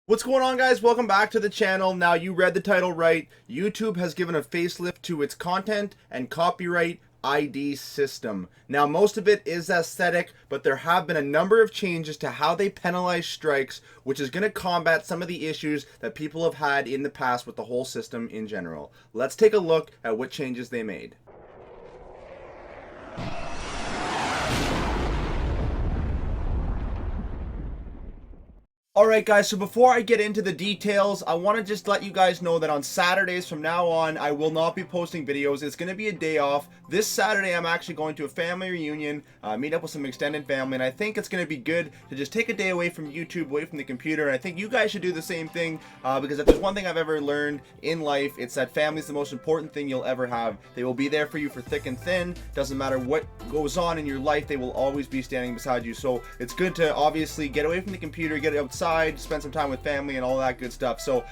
What's going on, guys? Welcome back to the channel. Now, you read the title right. YouTube has given a facelift to its content and copyright ID system. Now, most of it is aesthetic, but there have been a number of changes to how they penalize strikes, which is going to combat some of the issues that people have had in the past with the whole system in general. Let's take a look at what changes they made. Alright guys, so before I get into the details, I want to just let you guys know that on Saturdays from now on, I will not be posting videos. It's going to be a day off. This Saturday, I'm actually going to a family reunion, meet up with some extended family, and I think it's going to be good to just take a day away from YouTube, away from the computer, and I think you guys should do the same thing, because if there's one thing I've ever learned in life, it's that family is the most important thing you'll ever have. They will be there for you for thick and thin. Doesn't matter what goes on in your life, they will always be standing beside you. So it's good to obviously get away from the computer, get outside, spend some time with family and all that good stuff. So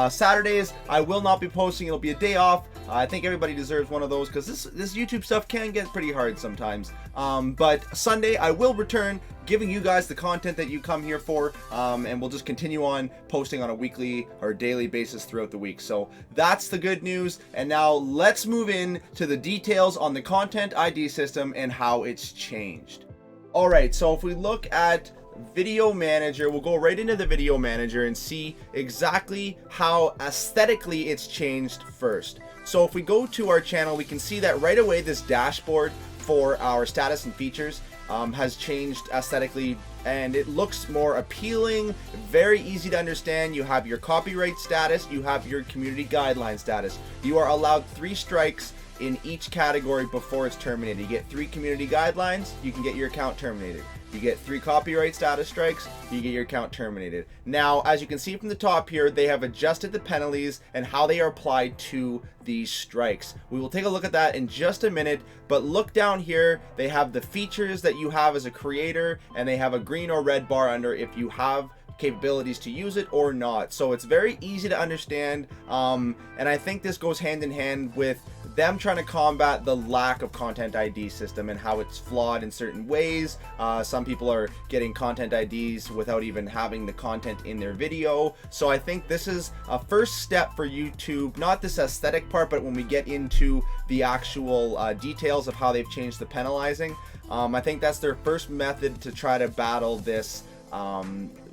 Saturdays I will not be posting. It'll be a day off. I think everybody deserves one of those because this YouTube stuff can get pretty hard sometimes. But Sunday I will return, giving you guys the content that you come here for, and we'll just continue on posting on a weekly or daily basis throughout the week. So that's the good news. And now let's move in to the details on the content ID system and how it's changed. All right, so if we look at Video Manager, we'll go right into the Video Manager and see exactly how aesthetically it's changed first. So if we go to our channel, we can see that right away this dashboard for our status and features has changed aesthetically, and it looks more appealing, very easy to understand. You have your copyright status, you have your community guideline status. You are allowed 3 strikes in each category before it's terminated. You get 3 community guidelines, you can get your account terminated. You get 3 copyright status strikes, you get your account terminated. Now, as you can see from the top here, they have adjusted the penalties and how they are applied to these strikes. We will take a look at that in just a minute, but look down here. They have the features that you have as a creator, and they have a green or red bar under if you have capabilities to use it or not. So it's very easy to understand, and I think this goes hand in hand with them trying to combat the lack of content ID system and how it's flawed in certain ways. Some people are getting content IDs without even having the content in their video. So I think this is a first step for YouTube, not this aesthetic part, but when we get into the actual details of how they've changed the penalizing, I think that's their first method to try to battle this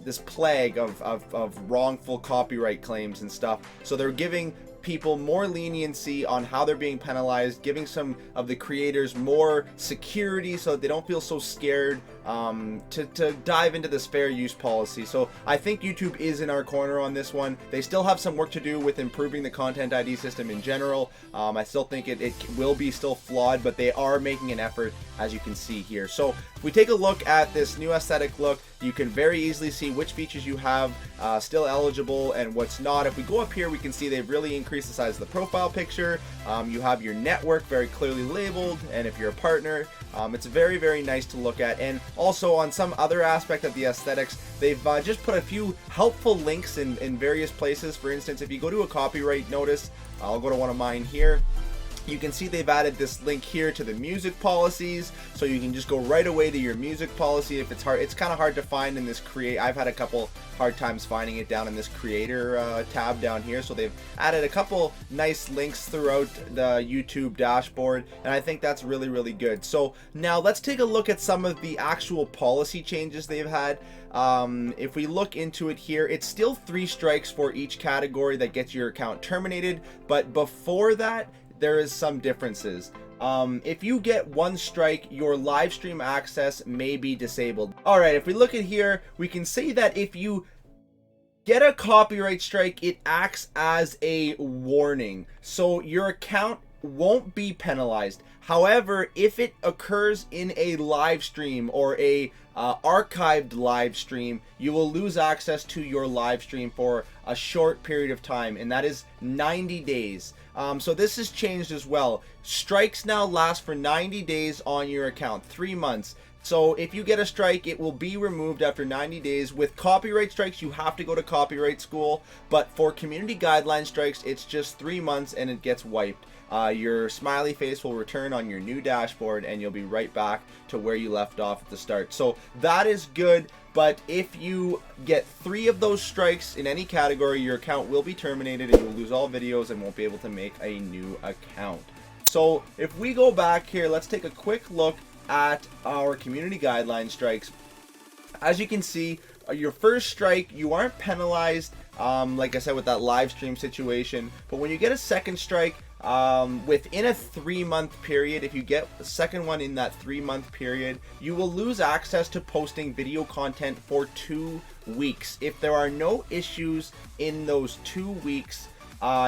this plague of wrongful copyright claims and stuff. So they're giving people more leniency on how they're being penalized, giving some of the creators more security so that they don't feel so scared to dive into this fair use policy. So I think YouTube is in our corner on this one. They still have some work to do with improving the content ID system in general. I still think it will be still flawed, but they are making an effort, as you can see here. So if we take a look at this new aesthetic look, you can very easily see which features you have still eligible and what's not. If we go up here, we can see they've really increased the size of the profile picture. You have your network very clearly labeled, and if you're a partner, it's very, very nice to look at. And also on some other aspect of the aesthetics, they've just put a few helpful links in various places. For instance, if you go to a copyright notice, I'll go to one of mine here. You can see they've added this link here to the music policies, so you can just go right away to your music policy. If it's hard, it's kind of hard to find in this I've had a couple hard times finding it down in this creator tab down here. So they've added a couple nice links throughout the YouTube dashboard, and I think that's really, really good. So now let's take a look at some of the actual policy changes they've had. If we look into it here, it's still 3 strikes for each category that gets your account terminated, but before that, there is some differences. If you get 1 strike, your live stream access may be disabled. All right, if we look at here, we can see that if you get a copyright strike, it acts as a warning. So your account won't be penalized. However, if it occurs in a live stream or a archived live stream, you will lose access to your live stream for a short period of time, and that is 90 days. So this has changed as well. Strikes now last for 90 days on your account, 3 months. So if you get a strike, it will be removed after 90 days. With copyright strikes, you have to go to copyright school, but for community guideline strikes, it's just 3 months and it gets wiped. Your smiley face will return on your new dashboard and you'll be right back to where you left off at the start. So that is good, but if you get 3 of those strikes in any category, your account will be terminated and you'll lose all videos and won't be able to make a new account. So if we go back here, let's take a quick look at our community guideline strikes. As you can see, your first strike, you aren't penalized, like I said, with that live stream situation, but when you get a second strike, within a 3-month period, if you get the second one in that 3-month period, you will lose access to posting video content for 2 weeks. If there are no issues in those 2 weeks,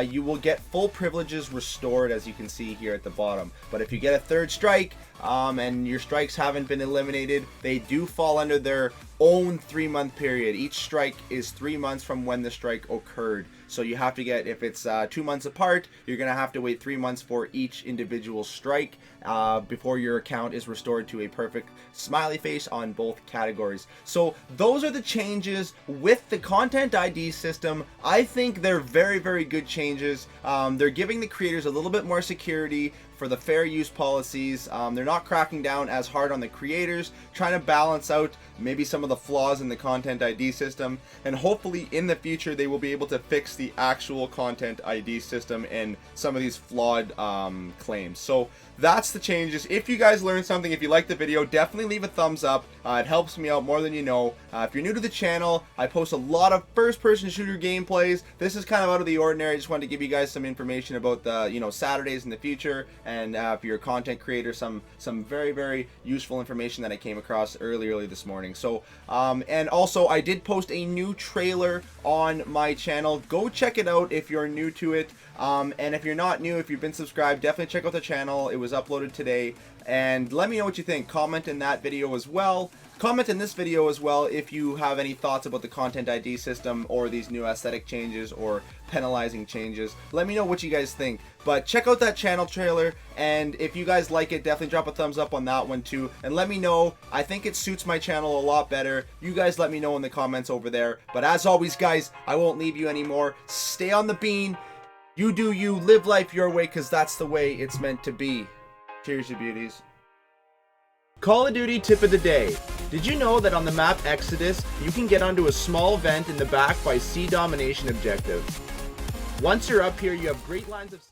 you will get full privileges restored, as you can see here at the bottom. But if you get a third strike, and your strikes haven't been eliminated, they do fall under their own 3-month period. Each strike is 3 months from when the strike occurred. So you have to get, if it's 2 months apart, you're going to have to wait 3 months for each individual strike before your account is restored to a perfect smiley face on both categories. So those are the changes with the content ID system. I think they're very, very good changes. They're giving the creators a little bit more security for the fair use policies. They're not cracking down as hard on the creators, trying to balance out maybe some of the flaws in the content ID system, and hopefully in the future they will be able to fix the actual content ID system and some of these flawed claims. So that's the changes. If you guys learned something, if you liked the video, definitely leave a thumbs up. It helps me out more than you know. If you're new to the channel, I post a lot of first-person shooter gameplays. This is kind of out of the ordinary. I just wanted to give you guys some information about the Saturdays in the future, and if you're a content creator, some very, very useful information that I came across early this morning. So and also I did post a new trailer on my channel. Go check it out if you're new to it, and if you're not new, if you've been subscribed, definitely check out the channel. It was uploaded today, and let me know what you think. Comment in that video as well. Comment in this video as well if you have any thoughts about the content ID system or these new aesthetic changes or penalizing changes. Let me know what you guys think. But check out that channel trailer, and if you guys like it, definitely drop a thumbs up on that one too, and let me know. I think it suits my channel a lot better. You guys let me know in the comments over there. But as always, guys, I won't leave you anymore. Stay on the bean. You do you. Live life your way, because that's the way it's meant to be. Cheers, you beauties. Call of Duty tip of the day. Did you know that on the map Exodus, you can get onto a small vent in the back by sea domination objectives? Once you're up here, you have great lines of